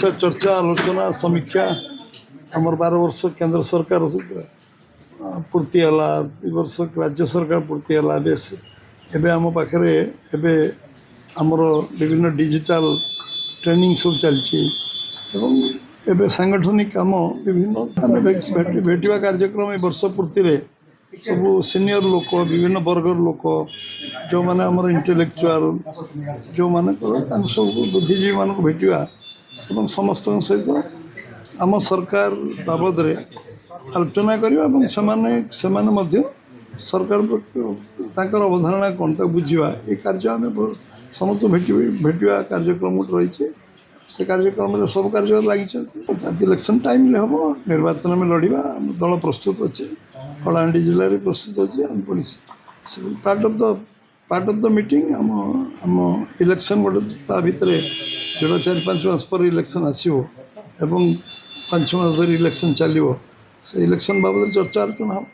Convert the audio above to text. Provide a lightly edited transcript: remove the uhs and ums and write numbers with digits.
समीक्षा चर्चा आलोचना समीक्षा आमर 12 वर्ष केंद्र सरकार पूर्ति है वर्ष राज्य सरकार पूर्ति है बेस एबे आम पाखे एबे आमर विभिन्न डिजिटल ट्रेनिंग सब चलती एबे सांगठनिक काम विभिन्न भेटा कार्यक्रम ए वर्ष पूर्ति सब सीनियर लोक विभिन्न वर्गर लोक जो मैंने आमर इंटेलेक्चुआल जो मैंने सब बुद्धिजीवी मान भेटा और समस्त सहित आम सरकार बाबद आलोचना करवा सरकार अवधारणा कौन तक बुझा ये कार्य आम समस्त भेटा कार्यक्रम रही से कार्यक्रम सब कार्य लगी इलेक्शन टाइम हम निर्वाचन में लड़वा दल प्रस्तुत अच्छे कलाहांडी जिले में प्रस्तुत अच्छे police part of the meeting आम इलेक्शन गोटे ता भितर जोड़ा 4-5 मास पर इलेक्शन आसो एवं 5 मास इलेक्शन चलो से इलेक्शन बाबद चर्चा आलोचना हम